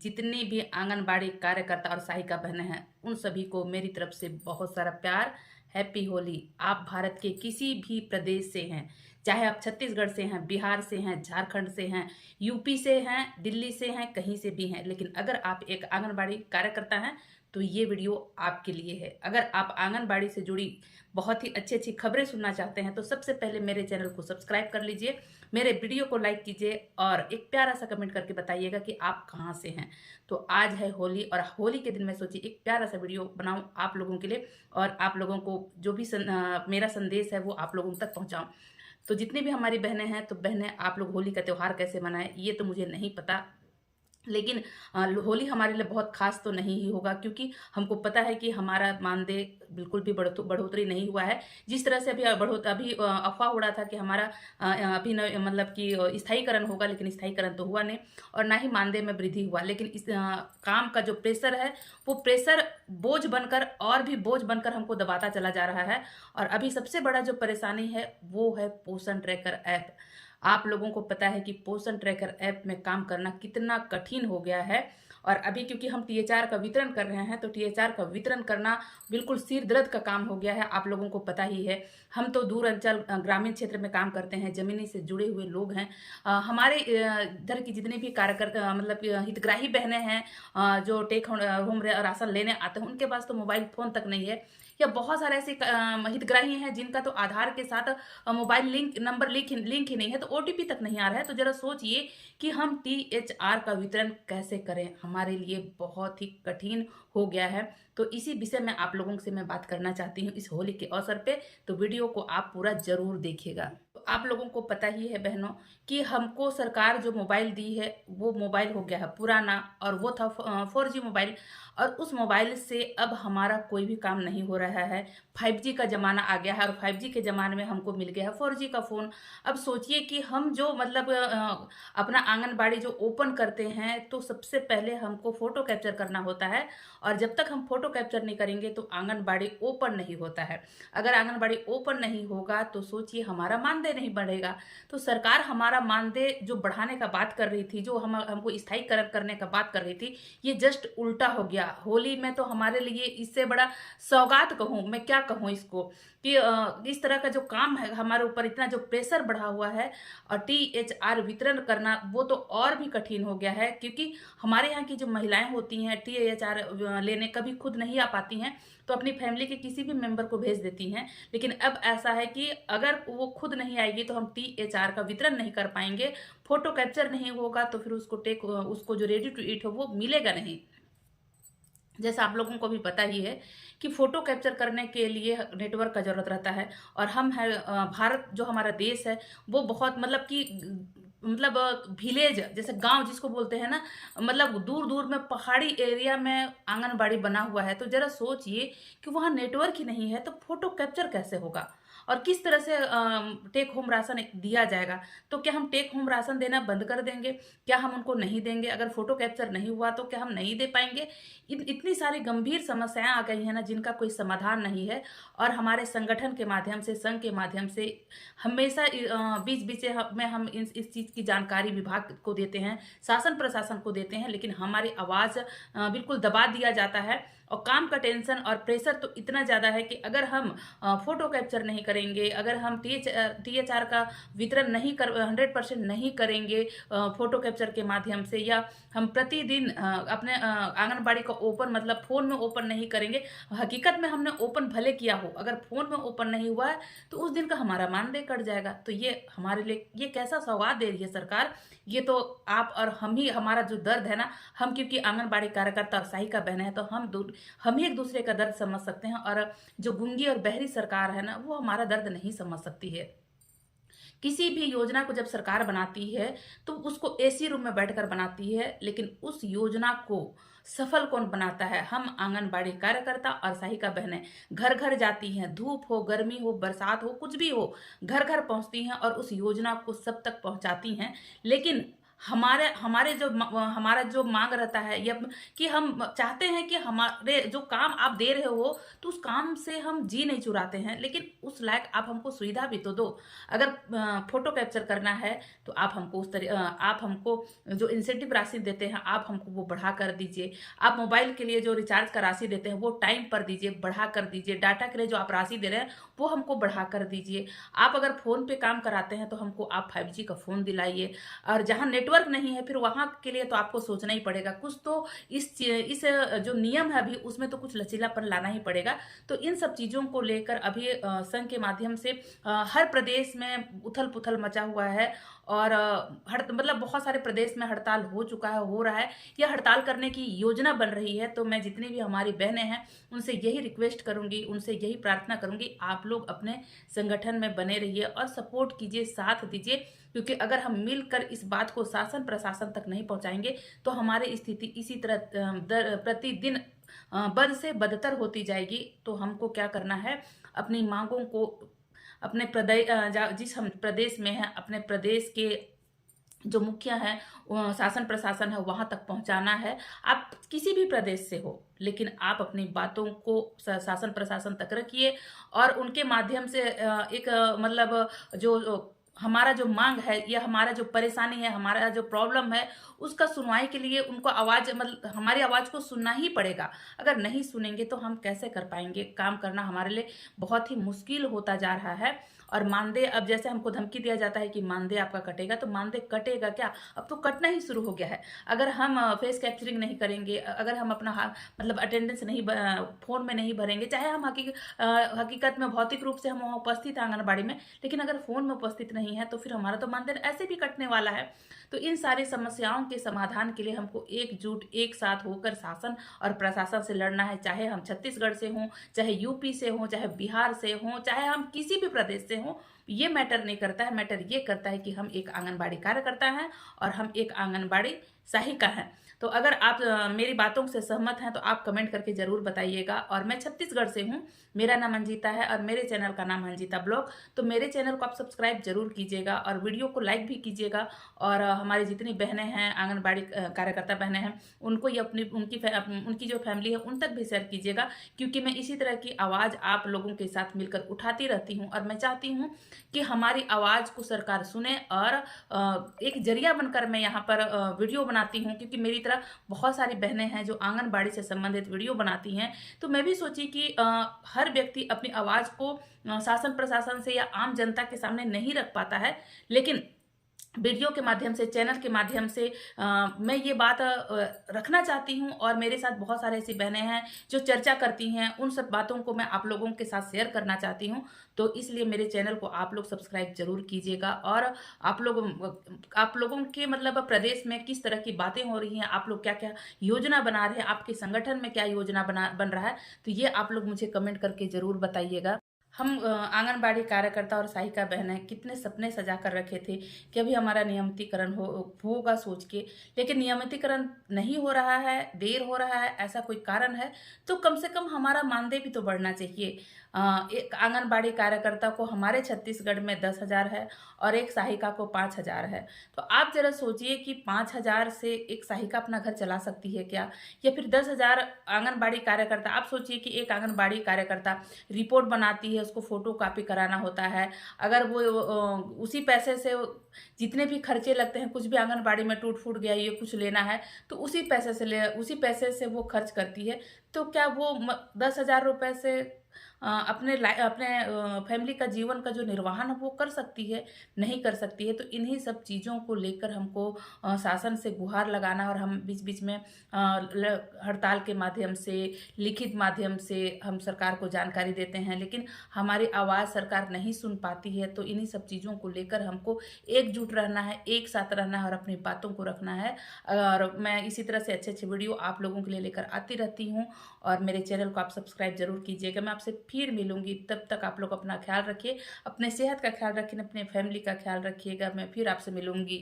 जितनी भी आंगनबाड़ी कार्यकर्ता और सहायिका बहनें हैं उन सभी को मेरी तरफ से बहुत सारा प्यार। हैप्पी होली। आप भारत के किसी भी प्रदेश से हैं, चाहे आप छत्तीसगढ़ से हैं, बिहार से हैं, झारखंड से हैं, यूपी से हैं, दिल्ली से हैं, कहीं से भी हैं, लेकिन अगर आप एक आंगनबाड़ी कार्यकर्ता हैं तो ये वीडियो आपके लिए है। अगर आप आंगनबाड़ी से जुड़ी बहुत ही अच्छी अच्छी खबरें सुनना चाहते हैं तो सबसे पहले मेरे चैनल को सब्सक्राइब कर लीजिए, मेरे वीडियो को लाइक कीजिए और एक प्यारा सा कमेंट करके बताइएगा कि आप कहाँ से हैं। तो आज है होली और होली के दिन मैं सोची एक प्यारा सा वीडियो बनाऊं आप लोगों के लिए और आप लोगों को जो भी मेरा संदेश है वो आप लोगों तक पहुंचाऊं। तो जितनी भी हमारी बहनें हैं तो बहनें आप लोग होली का त्यौहार कैसे मनाएं ये तो मुझे नहीं पता, लेकिन होली हमारे लिए बहुत खास तो नहीं ही होगा क्योंकि हमको पता है कि हमारा मानदेय बिल्कुल भी बढ़ोतरी नहीं हुआ है। जिस तरह से अभी अफवाह उड़ा था कि हमारा अभी मतलब कि स्थायीकरण होगा, लेकिन स्थायीकरण तो हुआ नहीं और ना ही मानदेय में वृद्धि हुआ। लेकिन इस काम का जो प्रेशर है वो प्रेशर बोझ बनकर और भी बोझ बनकर हमको दबाता चला जा रहा है। और अभी सबसे बड़ा जो परेशानी है वो है पोषण ट्रैकर ऐप। आप लोगों को पता है कि पोषण ट्रैकर ऐप में काम करना कितना कठिन हो गया है। और अभी क्योंकि हम टीएचआर का वितरण कर रहे हैं तो टीएचआर का वितरण करना बिल्कुल सिर दर्द का काम हो गया है। आप लोगों को पता ही है, हम तो दूर अंचल ग्रामीण क्षेत्र में काम करते हैं, जमीनी से जुड़े हुए लोग हैं। हमारे इधर की जितनी भी कार्यकर्ता मतलब हितग्राही बहनें हैं जो टेक होम राशन लेने आते हैं उनके पास तो मोबाइल फ़ोन तक नहीं है, या बहुत सारे ऐसे हितग्राही हैं जिनका तो आधार के साथ मोबाइल नंबर लिंक ही नहीं है, तो ओटीपी तक नहीं आ रहा है। तो जरा सोचिए कि हम टीएचआर का वितरण कैसे करें, हमारे लिए बहुत ही कठिन हो गया है। तो इसी विषय में आप लोगों से मैं बात करना चाहती हूँ इस होली के अवसर पे, तो वीडियो को आप पूरा जरूर देखिएगा। तो आप लोगों को पता ही है बहनों कि हमको सरकार जो मोबाइल दी है वो मोबाइल हो गया है पुराना, और वो था 4G मोबाइल, और उस मोबाइल से अब हमारा कोई भी काम नहीं हो रहा है। 5G का ज़माना आ गया है और 5G के ज़माने में हमको मिल गया है 4G का फ़ोन। अब सोचिए कि हम जो मतलब अपना आंगनबाड़ी जो ओपन करते हैं तो सबसे पहले हमको फ़ोटो कैप्चर करना होता है, और जब तक हम फ़ोटो कैप्चर नहीं करेंगे तो आंगनबाड़ी ओपन नहीं होता है। अगर आंगनबाड़ी ओपन नहीं होगा तो सोचिए हमारा मानदेय नहीं बढ़ेगा। तो सरकार हमारा मानदेय जो बढ़ाने का बात कर रही थी, जो हमको स्थायीकरण करने का बात कर रही थी, ये जस्ट उल्टा हो गया। होली में तो हमारे लिए इससे बड़ा सौगात कहूँ मैं, क्या कहूँ इसको, कि इस तरह का जो काम है हमारे ऊपर, इतना जो प्रेशर बढ़ा हुआ है और टीएचआर वितरण करना वो तो और भी कठिन हो गया है। क्योंकि हमारे यहाँ की जो महिलाएं होती हैं टीएचआर लेने कभी खुद नहीं आ पाती हैं तो अपनी फैमिली के किसी भी मेंबर को भेज देती हैं, लेकिन अब ऐसा है कि अगर वो खुद नहीं आएगी तो हम टीएचआर का वितरण नहीं कर पाएंगे, फोटो कैप्चर नहीं होगा तो फिर उसको जो रेडी टू ईट हो वो मिलेगा नहीं। जैसा आप लोगों को भी पता ही है कि फ़ोटो कैप्चर करने के लिए नेटवर्क का ज़रूरत रहता है, और हम है भारत जो हमारा देश है वो बहुत मतलब कि मतलब विलेज जैसे गांव जिसको बोलते हैं ना, मतलब दूर दूर में पहाड़ी एरिया में आंगनबाड़ी बना हुआ है। तो ज़रा सोचिए कि वहाँ नेटवर्क ही नहीं है तो फ़ोटो कैप्चर कैसे होगा और किस तरह से टेक होम राशन दिया जाएगा। तो क्या हम टेक होम राशन देना बंद कर देंगे? क्या हम उनको नहीं देंगे? अगर फ़ोटो कैप्चर नहीं हुआ तो क्या हम नहीं दे पाएंगे? इतनी सारी गंभीर समस्याएं आ गई हैं ना जिनका कोई समाधान नहीं है। और हमारे संगठन के माध्यम से, संघ के माध्यम से हमेशा बीच बीच में हम इस चीज़ की जानकारी विभाग को देते हैं, शासन प्रशासन को देते हैं, लेकिन हमारी आवाज़ बिल्कुल दबा दिया जाता है। और काम का टेंशन और प्रेशर तो इतना ज़्यादा है कि अगर हम फ़ोटो कैप्चर नहीं करेंगे, अगर हम टीएचआर का वितरण नहीं कर 100% नहीं करेंगे फ़ोटो कैप्चर के माध्यम से, या हम प्रतिदिन अपने आंगनबाड़ी को ओपन मतलब फ़ोन में ओपन नहीं करेंगे, हकीकत में हमने ओपन भले किया हो, अगर फ़ोन में ओपन नहीं हुआ है तो उस दिन का हमारा मानदेय कट जाएगा। तो ये हमारे लिए ये कैसा सौगात दे रही है सरकार। ये तो आप और हम ही, हमारा जो दर्द है ना, हम क्योंकि आंगनबाड़ी कार्यकर्ता और सहायिका बहनें हैं तो हम ही एक दूसरे का दर्द समझ सकते हैं, और जो गूंगी और बहरी सरकार है ना वो हमारा दर्द नहीं समझ सकती है। किसी भी योजना को जब सरकार बनाती है तो उसको एसी रूम में बैठकर बनाती है, लेकिन उस योजना को सफल कौन बनाता है? हम आंगनबाड़ी कार्यकर्ता और सहायिका बहनें घर घर जाती हैं, धूप हो, गर्मी हो, बरसात हो, कुछ भी हो, घर घर पहुंचती हैं और उस योजना को सब तक पहुंचाती हैं। लेकिन हमारा जो मांग रहता है या कि हम चाहते हैं कि हमारे जो काम आप दे रहे हो तो उस काम से हम जी नहीं चुराते हैं, लेकिन उस लायक आप हमको सुविधा भी तो दो। अगर फोटो कैप्चर करना है तो आप हमको जो इंसेंटिव राशि देते हैं आप हमको वो बढ़ा कर दीजिए। आप मोबाइल के लिए जो रिचार्ज का राशि देते हैं वो टाइम पर दीजिए, बढ़ा कर दीजिए। डाटा के लिए जो आप राशि दे रहे हैं वो हमको बढ़ा कर दीजिए। आप अगर फ़ोन पे काम कराते हैं तो हमको आप 5G का फ़ोन दिलाइए, और जहाँ नेटवर्क नहीं है फिर वहाँ के लिए तो आपको सोचना ही पड़ेगा कुछ तो। इस जो नियम है अभी उसमें तो कुछ लचीलापन लाना ही पड़ेगा। तो इन सब चीज़ों को लेकर अभी संघ के माध्यम से हर प्रदेश में उथल पुथल मचा हुआ है, और मतलब बहुत सारे प्रदेश में हड़ताल हो चुका है, हो रहा है, या हड़ताल करने की योजना बन रही है। तो मैं जितनी भी हमारी बहनें हैं उनसे यही रिक्वेस्ट करूंगी, उनसे यही प्रार्थना करूंगी, आप लोग अपने संगठन में बने रहिए और सपोर्ट कीजिए, साथ दीजिए। क्योंकि अगर हम मिलकर इस बात को शासन प्रशासन तक नहीं पहुंचाएंगे तो हमारी स्थिति इसी तरह प्रतिदिन बद से बदतर होती जाएगी। तो हमको क्या करना है, अपनी मांगों को अपने जिस हम प्रदेश में हैं अपने प्रदेश के जो मुखिया है, शासन प्रशासन है, वहां तक पहुंचाना है। आप किसी भी प्रदेश से हो, लेकिन आप अपनी बातों को शासन प्रशासन तक रखिए, और उनके माध्यम से एक मतलब जो हमारा जो मांग है या हमारा जो परेशानी है, हमारा जो प्रॉब्लम है, उसका सुनवाई के लिए उनको आवाज मतलब हमारी आवाज को सुनना ही पड़ेगा। अगर नहीं सुनेंगे तो हम कैसे कर पाएंगे, काम करना हमारे लिए बहुत ही मुश्किल होता जा रहा है। और मानदेय, अब जैसे हमको धमकी दिया जाता है कि मानदेय आपका कटेगा, तो मानदेय कटेगा क्या, अब तो कटना ही शुरू हो गया है। अगर हम फेस कैप्चरिंग नहीं करेंगे, अगर हम अपना मतलब अटेंडेंस नहीं फोन में नहीं भरेंगे, चाहे हम हकीकत में भौतिक रूप से हम वहाँ उपस्थित हैं आंगनबाड़ी में, लेकिन अगर फोन में उपस्थित नहीं है तो फिर हमारा तो मानदेय ऐसे भी कटने वाला है। तो इन सारी समस्याओं के समाधान के लिए हमको एकजुट एक साथ होकर शासन और प्रशासन से लड़ना है। चाहे हम छत्तीसगढ़ से हों, चाहे यूपी से हों, चाहे बिहार से हों, चाहे हम किसी भी प्रदेश से हों, ये मैटर नहीं करता है। मैटर ये करता है कि हम एक आंगनबाड़ी कार्यकर्ता हैं और हम एक आंगनबाड़ी सहायिका हैं। तो अगर आप मेरी बातों से सहमत हैं तो आप कमेंट करके ज़रूर बताइएगा। और मैं छत्तीसगढ़ से हूँ, मेरा नाम अंजिता है और मेरे चैनल का नाम अंजिता ब्लॉग। तो मेरे चैनल को आप सब्सक्राइब जरूर कीजिएगा और वीडियो को लाइक भी कीजिएगा। और हमारी जितनी बहनें हैं, आंगनबाड़ी कार्यकर्ता बहनें हैं, उनको ये उनकी जो फैमिली है उन तक भी शेयर कीजिएगा। क्योंकि मैं इसी तरह की आवाज़ आप लोगों के साथ मिलकर उठाती रहती हूँ, और मैं चाहती हूँ कि हमारी आवाज़ को सरकार सुने। और एक जरिया बनकर मैं यहाँ पर वीडियो बनाती हूँ, क्योंकि मेरी तरह बहुत सारी बहनें हैं जो आंगनबाड़ी से संबंधित वीडियो बनाती हैं। तो मैं भी सोची कि हर व्यक्ति अपनी आवाज़ को शासन प्रशासन से या आम जनता के सामने नहीं रख पाता है, लेकिन वीडियो के माध्यम से, चैनल के माध्यम से मैं ये बात रखना चाहती हूँ। और मेरे साथ बहुत सारे ऐसी बहनें हैं जो चर्चा करती हैं, उन सब बातों को मैं आप लोगों के साथ शेयर करना चाहती हूँ। तो इसलिए मेरे चैनल को आप लोग सब्सक्राइब जरूर कीजिएगा। और आप लोगों के मतलब प्रदेश में किस तरह की बातें हो रही हैं, आप लोग क्या क्या योजना बना रहे हैं, आपके संगठन में क्या योजना बन रहा है, तो ये आप लोग मुझे कमेंट करके ज़रूर बताइएगा। हम आंगनबाड़ी कार्यकर्ता और सहायिका बहनें कितने सपने सजा कर रखे थे कि अभी हमारा नियमितीकरण होगा सोच के, लेकिन नियमितीकरण नहीं हो रहा है, देर हो रहा है। ऐसा कोई कारण है तो कम से कम हमारा मानदेय भी तो बढ़ना चाहिए। एक आंगनबाड़ी कार्यकर्ता को हमारे छत्तीसगढ़ में 10,000 है और एक सहायिका को 5,000 है। तो आप जरा सोचिए कि 5,000 से एक सहायिका अपना घर चला सकती है क्या, या फिर 10,000 आंगनबाड़ी कार्यकर्ता। आप सोचिए कि एक आंगनबाड़ी कार्यकर्ता रिपोर्ट बनाती है, उसको फोटो कॉपी कराना होता है। अगर वो उसी पैसे से जितने भी खर्चे लगते हैं, कुछ भी आंगनबाड़ी में टूट फूट गया, ये कुछ लेना है तो उसी पैसे से वो खर्च करती है। तो क्या वो 10,000 रुपये से अपने फैमिली का जीवन का जो निर्वाहन है वो कर सकती है? नहीं कर सकती है। तो इन्हीं सब चीज़ों को लेकर हमको शासन से गुहार लगाना, और हम बीच बीच में हड़ताल के माध्यम से, लिखित माध्यम से हम सरकार को जानकारी देते हैं, लेकिन हमारी आवाज़ सरकार नहीं सुन पाती है। तो इन्हीं सब चीज़ों को लेकर हमको एकजुट रहना है, एक साथ रहना है और अपनी बातों को रखना है। और मैं इसी तरह से अच्छे अच्छे वीडियो आप लोगों के लिए लेकर आती रहती हूँ। और मेरे चैनल को आप सब्सक्राइब जरूर कीजिएगा। मैं आपसे फिर मिलूंगी, तब तक आप लोग अपना ख्याल रखिए, अपने सेहत का ख्याल रखिए, अपने फैमिली का ख्याल रखिएगा। मैं फिर आपसे मिलूंगी।